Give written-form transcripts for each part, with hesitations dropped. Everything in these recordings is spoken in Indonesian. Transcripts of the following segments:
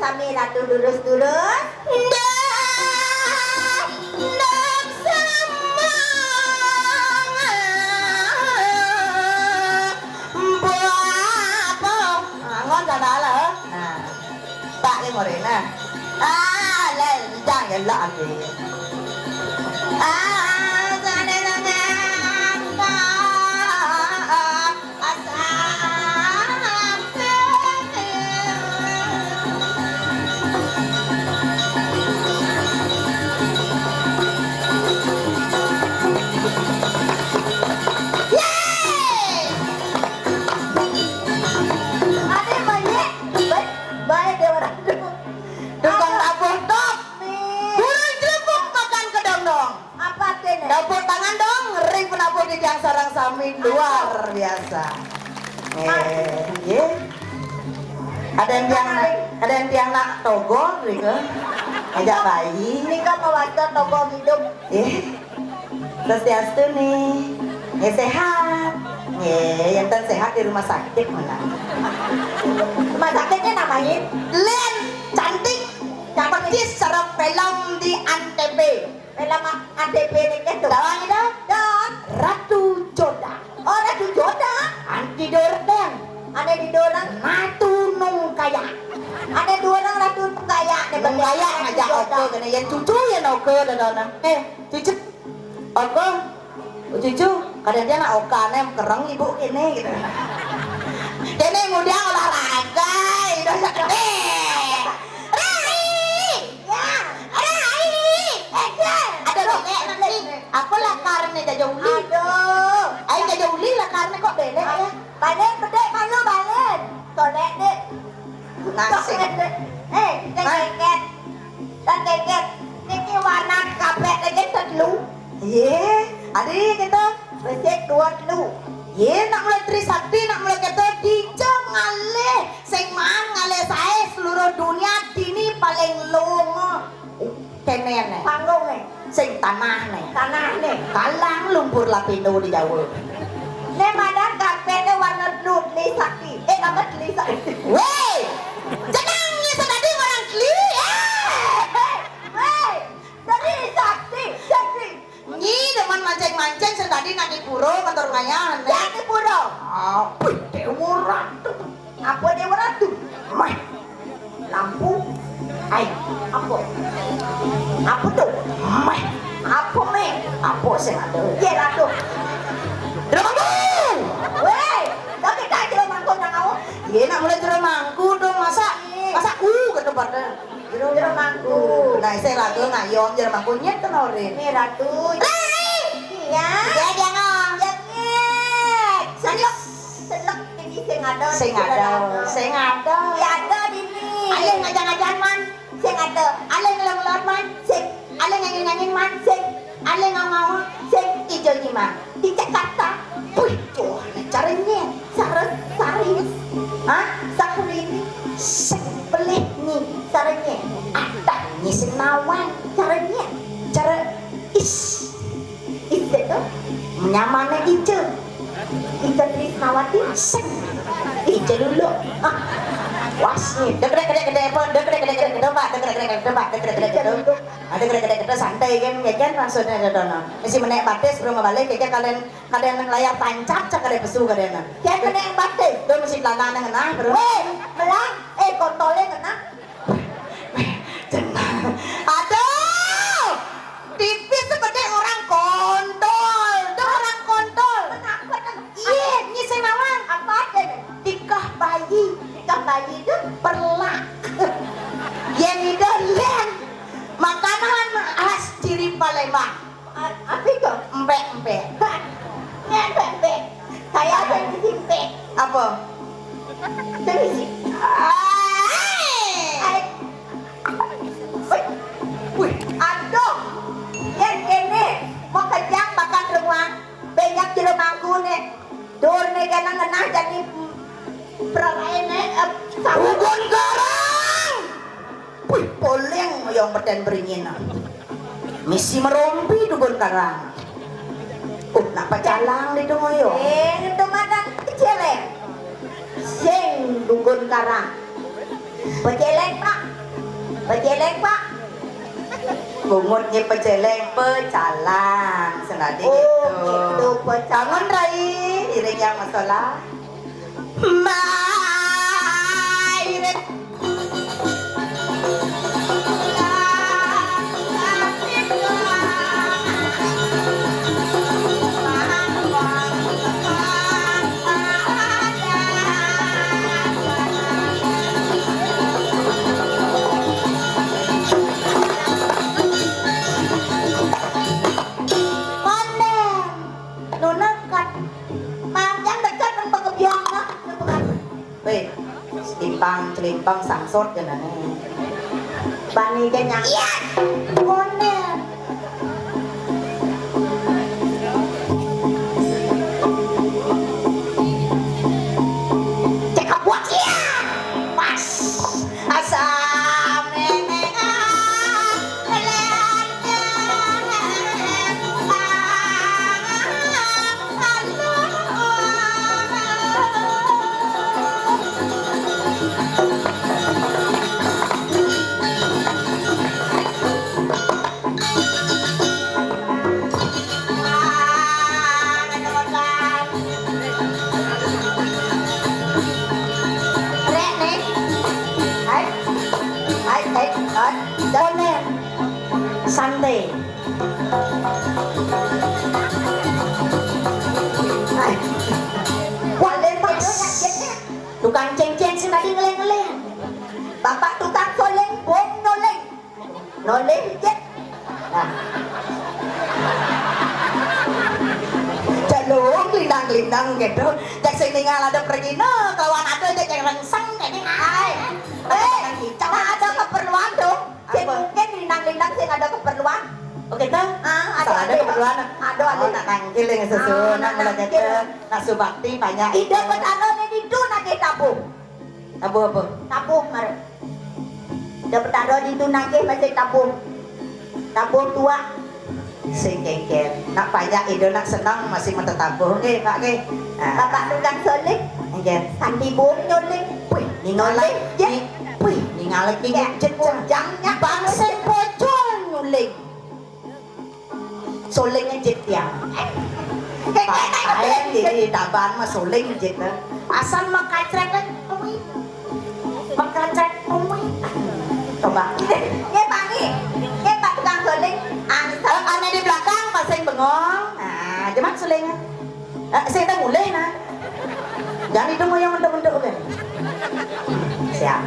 sami ratu durus-durus. Nak semang Buapa ngon ra đó là bạn cái ngồi đấy nè lên trang cái lợn gì ra đây là dapur tangan dong, ring penabur di tiang sarang sami luar biasa. Ada yang tiang nak togo, gitu. Ajak bayi. Ini kan mewajibkan tokoh hidup. Swastiastu nih, sehat. Yang sehat di rumah sakit mana? Rumah sakitnya namanya Len cantik, persis secara film di Antv. Film ADP ini kan tuh. Tawang itu? Dan Ratu Joda. oh Ratu Joda. Anti Dorden. Ada di dua orang. Matu nung kaya. Ada dua orang ratu kaya. Nung kaya ngajak oke kena yang cucu yang oke dadana. Cucu. Oke. Cucu, kadang dia nak oke nem kereng ibu ini gitu. Kene mudah olahraga, udah sakit. Aku lah karne jauh uli. Aduh. Ayo jauh uli lah karne kok belek ya. Balen bedek malu balen. Tolek dek. Nasi. Dan keket. Dan keket. Ini warna kapet lagi terlu. Adik kita. Becek dua lu. Nak mulai Trisakti, nak mulai kita dijang ngalih. Sing man ngalih saya seluruh dunia dini paling lungo. Kene Panggung nih. sing tanah nih. Tanah nih. Kalang lumpur lapindo di Jawa. Nih mana kapetnya warna blue Trisakti. Nama Trisakti. Weh, jangan ngisa tadi orang kli. Weh, Trisakti. Sakti. Nyi demen mancing-mancing sedadi nak di puro kantor ngayan. Jadi puro. Apa dewa ratu? Apa dia ratu? Mah, Lampu. ai, Apa? Apa tuh? mah, Apa meh? apa sing ada? Ye ratu. Dramaku. Weh, dah kita aja mangkok nang awak. Ye nak mulai jero mangku dong masa ke tempatnya. Jero mangku. Nah, saya lagu ngayom jero mangku nyet kan ore. Nih ratu. Iya. Ya jangan. Jangan. Selek ini sing ada. Sing ada. Ya ada di sini. Ale ngajak-ngajak man. Sing ada. Ale ngelong-ngelong man. Sing Ale nyanyi-nyanyi man. sing Ale ngomong. sing Ijo gimana? di Jakarta. Wih, tuh caranya. Sari. Hah? Sakuri ini. Sing pelih nih. Saranya. Ada nih sing nawang. Caranya. Cara is. Itu tuh. Nyamane ijo. Itu Trisnawati. Sing. Ijo dulu. Was nih. Dek santai kan maksudnya ada dono. Masih menek batis belum balik kalian layar tancap cak ada pesu kalian. Siapa menek batis? Itu mesti pelana ngena bro. Weh, melang. Kontolnya kena. Aduh, tipis seperti orang kontol. Itu orang kontol. Kenapa kan? Iya, ini saya nawang. Apa aja nih? Tikah bayi. Ikan bayi itu Perlak. Yang itu len. Makanan khas ciri Palembang. apa itu? Empek-empek. Ngepek. Saya ada di sini. Apa? Dari sini. Wih, aduh. Yang kene mau kejang makan rumah. Banyak di rumahku nih. Dur nih kena ngena jadi peralainnya Ugon garang. Wih, poleng yang beten beringin. Misi merompi dugon karang. Napa calang di dungoyo? itu makan keceleng. Sing dugun karang. Peceleng pak. Pejeleng Pak. Bungutnya pejeleng pecalang senadi Oh gitu. gitu pecalang. Bangun Rai, iring yang masalah. Mai. Weh, celimpang sang sốt cho nè. Bani cái nhang. Yes! Con nè. Cek buat ya. Pas. Asam neneng con nè santai Quay lên Pak nhang chết. tukang ceng-ceng sih tadi ngeleng-ngeleng. Bapak tukang soleng bom noleng. Noleng chết. Nah. Jalung lindang-lindang gitu. Jak sing ningal ada pergi no, kawan ada jak yang rengsang kayak ini. Ada keperluan dong. Saya mungkin lindang-lindang saya ada keperluan. Oke tuh? Ada keperluan. Ada. Nak nangkil yang sesuatu, nak melajat, nak subakti banyak. Ide petano ni itu nak tabung. Tabu apa? Tabung mar. Ide petano itu nak masih tabung. Tabung tua. Sing kengker. Nak banyak ide nak senang masih mata tabu. Oke Pak ke. Bapak tukang solik. Oke. Sandi bom nyoling. Wih, Ningalek. Wih, ningalek ini jangnya bangsen pocong nyuling. Soling ngejit ya. Ayam di taban mah soling ngejit lah. Asal mah kacrek kan. Makacrek coba. Bangi. Pak tukang solik. Aneh di belakang pasang bengong. Nah, cuman solingnya. Saya tak mulai nah. Jangan itu mau yang menduk-menduk kan. Siap.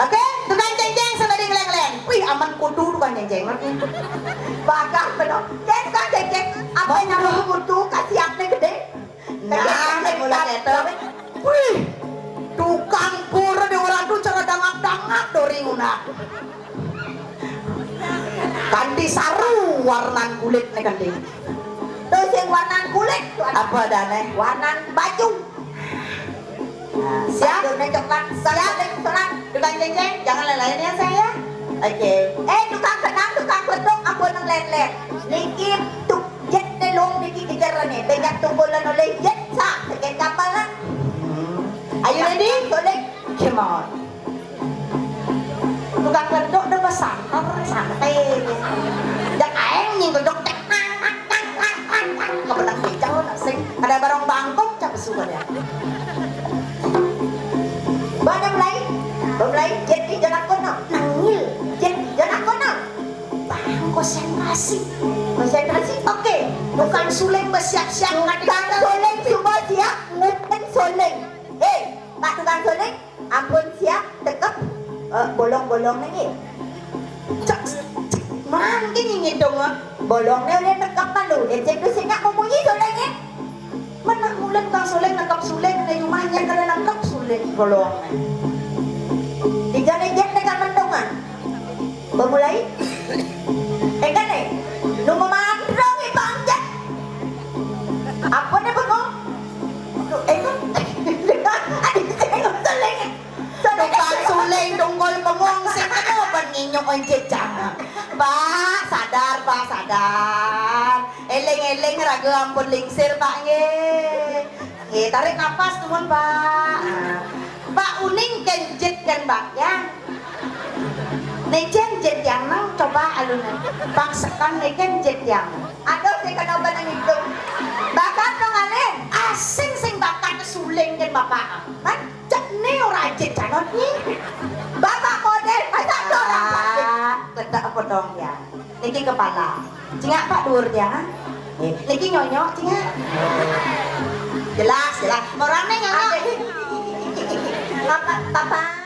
Oke, tukang ceng-ceng sama di ngeleng-ngeleng. Wih, aman kudu tukang ceng-ceng. Bakal benar. Tukang ceng-ceng. Apa yang lu butuh kasih apa gede? Nah, mulai itu. Wih, tukang pura di orang tuh cara dangak-dangak dori nguna. Kandi saru warnan kulit nih kandi. Terus yang warna kulit. Apa dane? Warna baju. Siap? Bajunya coklat. Siap. Tukang ceng-ceng, jangan lain-lain ya saya. Oke. Tukang kenang, tukang bedok, aku nang len-len. Niki tuk jet nelong niki kejaran ni. Banyak tunggulan oleh jet sa. Sekian kapal lah. Are you ready? Soleh. Come on. Tukang bedok udah santai, santai. Jak aeng nying bedok cek nang kebelang becau nak sing. Ada barang bangkok cap suka ya. Banyak lain. Belai jet di jalan kono. Nangil. Jet di jalan kono. Konsentrasi. Konsentrasi. Oke. Tukang suleng bersiap-siap. Tukang soleng semua siap. Ngupin soleng. Pak tukang soleng. Ampun siap. Tekep. Bolong-bolong ni. Man, gini dong ah. Bolongnya udah tekep malu. Cek tu singkat membunyi solengnya. Mana mulai tukang suleng nangkap suleng di rumahnya kada nangkap suleng bolong. Di jalan jet dekat mendongan. Bermulai. Kan ni. Nunggu mandrong ibang jet. Apa ni bengong? Tukang suleng donggol bengong sing ano panginyong on jejang. Pak, sadar Pak, sadar. Eleng-eleng raga ampun lingsir Pak nge. Tarik nafas tumun Pak. Pak uning kenjet kan Pak ya. Nejen jet yang nang coba alunan. Paksakan nejen jet yang. Aduh, si kenapa nang itu? Bakat dong alin. Asing sing bakat suling jen bapak. Kan cek ne ora jet canon ni. Bapak model, masa orang Kedak apa dong ya? Niki kepala. Cingak Pak Dur ya. Niki nyonyok cingak. Jelas jelas. Orangnya nyonyok. Papa,